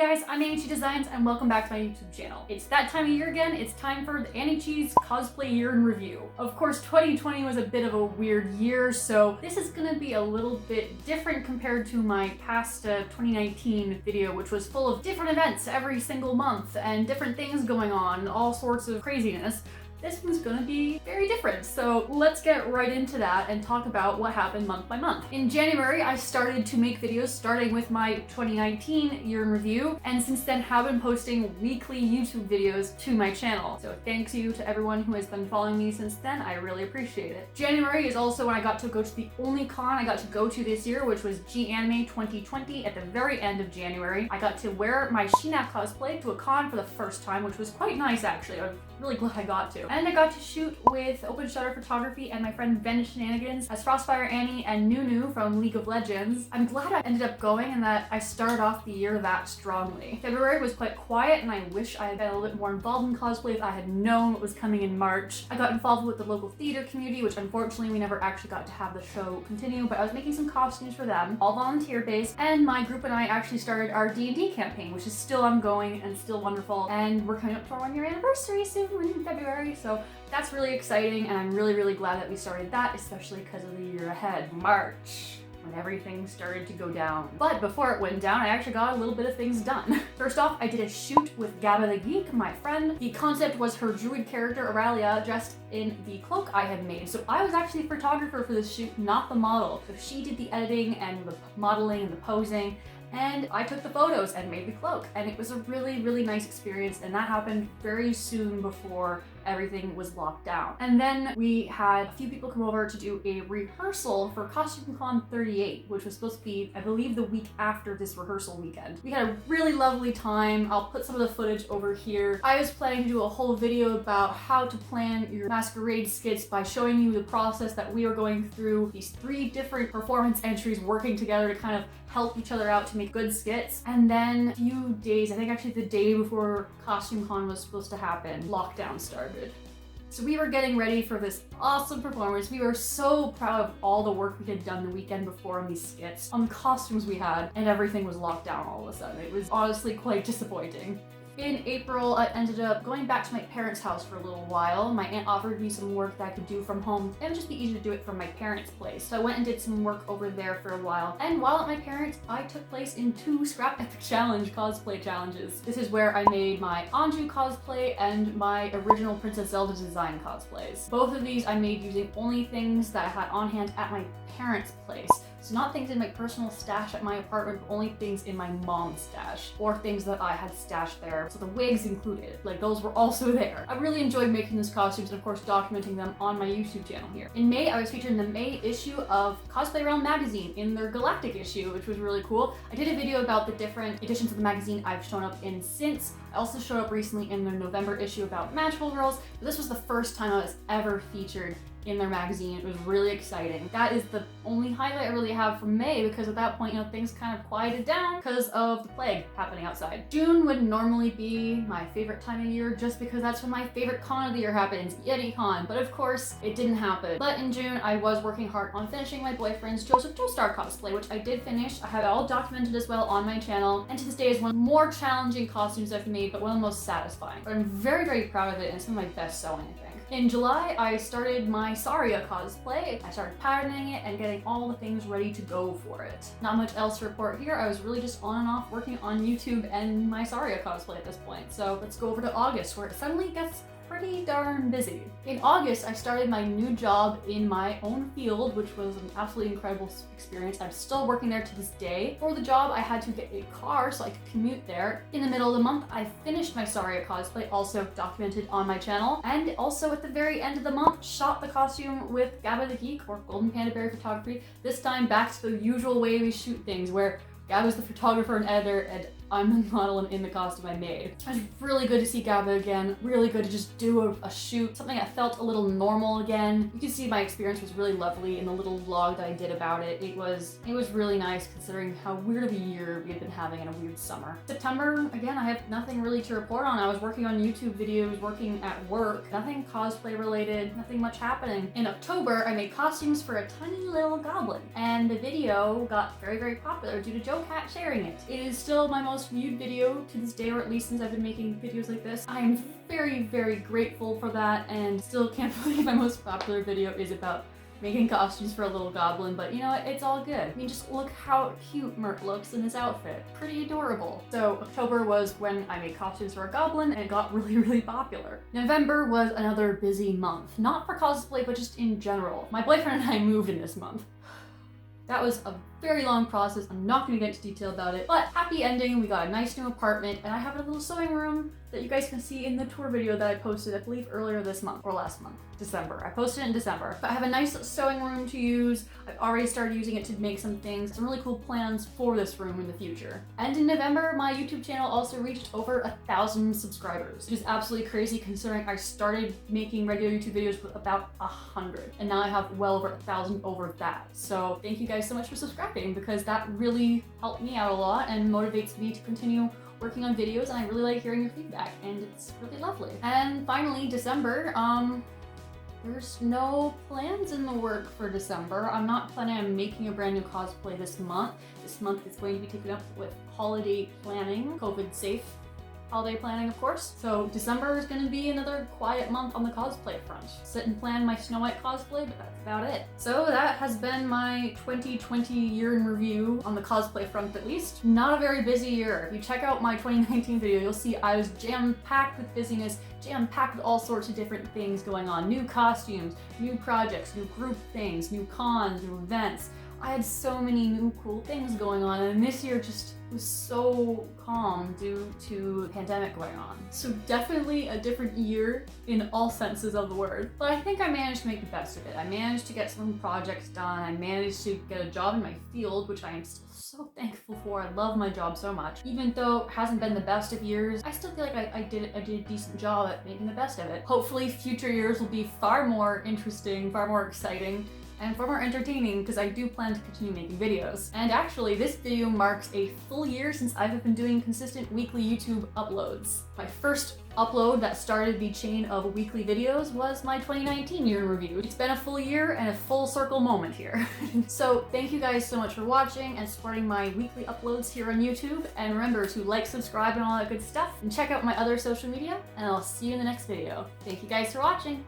guys, I'm AnnieChie's Designs and welcome back to my YouTube channel. It's that time of year again. It's time for the AnnieChie's Cosplay Year in Review. Of course, 2020 was a bit of a weird year, so this is gonna be a little bit different compared to my past 2019 video, which was full of different events every single month and different things going on, all sorts of craziness. This one's gonna be very different. So let's get right into that and talk about what happened month by month. In January, I started to make videos starting with my 2019 year in review, and since then have been posting weekly YouTube videos to my channel. So thanks you to everyone who has been following me since then. I really appreciate it. January is also when I got to go to the only con I got to go to this year, which was G-Anime 2020 at the very end of January. I got to wear my Sheena cosplay to a con for the first time, which was quite nice actually. I'm really glad I got to. And I got to shoot with Open Shutter Photography and my friend Ven Shenanigans as Frostfire Annie and Nunu from League of Legends. I'm glad I ended up going and that I started off the year that strongly. February was quite quiet and I wish I had been a little bit more involved in cosplay if I had known what was coming in March. I got involved with the local theater community, which unfortunately we never actually got to have the show continue, but I was making some costumes for them, all volunteer based, and my group and I actually started our D&D campaign, which is still ongoing and still wonderful, and we're coming up to our 1-year anniversary soon in February, so that's really exciting, and I'm really glad that we started that, especially because of the year ahead, March, when everything started to go down. But before it went down, I actually got a little bit of things done. First off, I did a shoot with Gabba the Geek, my friend. The concept was her druid character, Aurelia, dressed in the cloak I had made. So I was actually the photographer for this shoot, not the model. So she did the editing and the modeling and the posing, and I took the photos and made the cloak. And it was a really nice experience, and that happened very soon before everything was locked down. And then we had a few people come over to do a rehearsal for Costume Con 38, which was supposed to be, I believe, the week after this rehearsal weekend. We had a really lovely time. I'll put some of the footage over here. I was planning to do a whole video about how to plan your masquerade skits by showing you the process that we are going through, these 3 different performance entries working together to kind of help each other out to make good skits. And then a few days, I think actually the day before Costume Con was supposed to happen, lockdown started. So we were getting ready for this awesome performance. We were so proud of all the work we had done the weekend before on these skits, on the costumes we had, and everything was locked down all of a sudden. It was honestly quite disappointing. In April, I ended up going back to my parents' house for a little while. My aunt offered me some work that I could do from home. It would just be easier to do it from my parents' place. So I went and did some work over there for a while. And while at my parents', I took place in 2 Scrap Epic Challenge cosplay challenges. This is where I made my Anju cosplay and my original Princess Zelda design cosplays. Both of these I made using only things that I had on hand at my parents' place. So not things in my personal stash at my apartment, but only things in my mom's stash, or things that I had stashed there. So the wigs included, like those were also there. I really enjoyed making these costumes and of course documenting them on my YouTube channel here. In May, I was featured in the May issue of Cosplay Realm magazine in their Galactic issue, which was really cool. I did a video about the different editions of the magazine I've shown up in since. I also showed up recently in their November issue about Magical Girls, but this was the first time I was ever featured in their magazine. It was really exciting. That is the only highlight I really have from May, because at that point, you know, things kind of quieted down because of the plague happening outside. June would normally be my favorite time of year just because that's when my favorite con of the year happens, YetiCon, but of course it didn't happen. But in June, I was working hard on finishing my boyfriend's Joseph Joestar cosplay, which I did finish. I have it all documented as well on my channel, and to this day is one of the more challenging costumes I've made, but one of the most satisfying. But I'm very proud of it, and it's some of my best selling, I think. In July, I started my Saria cosplay. I started patterning it and getting all the things ready to go for it. Not much else to report here. I was really just on and off working on YouTube and my Saria cosplay at this point. So let's go over to August, where it suddenly gets pretty darn busy. In August, I started my new job in my own field, which was an absolutely incredible experience. I'm still working there to this day. For the job, I had to get a car so I could commute there. In the middle of the month, I finished my Saria cosplay, also documented on my channel, and also at the very end of the month, shot the costume with Gabba the Geek, or Golden Panda Berry Photography, this time back to the usual way we shoot things, where Gabba's the photographer and editor, and I'm the model in the costume I made. It was really good to see Gabba again, really good to just do a shoot, something that felt a little normal again. You can see my experience was really lovely in the little vlog that I did about it. It was really nice considering how weird of a year we had been having in a weird summer. September, again, I have nothing really to report on. I was working on YouTube videos, working at work, nothing cosplay related, nothing much happening. In October, I made costumes for a tiny little goblin, and the video got very popular due to Joe Cat sharing it. It is still my most most viewed video to this day, or at least since I've been making videos like this. I'm very, very grateful for that, and still can't believe my most popular video is about making costumes for a little goblin, but you know what, it's all good. I mean, just look how cute Mert looks in his outfit. Pretty adorable. So October was when I made costumes for a goblin, and it got really, really popular. November was another busy month. Not for cosplay, but just in general. My boyfriend and I moved in this month. That was a very long process. I'm not gonna get into detail about it, but happy ending. We got a nice new apartment, and I have a little sewing room that you guys can see in the tour video that I posted, I believe earlier this month, or last month, December. I posted it in December. But I have a nice sewing room to use. I've already started using it to make some things, some really cool plans for this room in the future. And in November, my YouTube channel also reached over 1,000 subscribers, which is absolutely crazy considering I started making regular YouTube videos with about 100, and now I have well over 1,000 over that. So thank you guys so much for subscribing, because that really helped me out a lot and motivates me to continue working on videos, and I really like hearing your feedback, and it's really lovely. And finally, December, there's no plans in the work for December. I'm not planning on making a brand new cosplay this month. This month is going to be taken up with holiday planning, COVID safe holiday planning, of course. So December is going to be another quiet month on the cosplay front. Sit and plan my Snow White cosplay, but that's about it. So that has been my 2020 year in review on the cosplay front, at least. Not a very busy year. If you check out my 2019 video, you'll see I was jam-packed with busyness, jam-packed with all sorts of different things going on. New costumes, new projects, new group things, new cons, new events. I had so many new cool things going on, and this year just was so calm due to the pandemic going on. So definitely a different year in all senses of the word. But I think I managed to make the best of it. I managed to get some projects done. I managed to get a job in my field, which I am still so thankful for. I love my job so much. Even though it hasn't been the best of years, I still feel like I did a decent job at making the best of it. Hopefully future years will be far more interesting, far more exciting, and far more entertaining, because I do plan to continue making videos. And actually, this video marks a full year since I've been doing consistent weekly YouTube uploads. My first upload that started the chain of weekly videos was my 2019 year in review. It's been a full year and a full circle moment here. So thank you guys so much for watching and supporting my weekly uploads here on YouTube. And remember to like, subscribe, and all that good stuff. And check out my other social media, and I'll see you in the next video. Thank you guys for watching.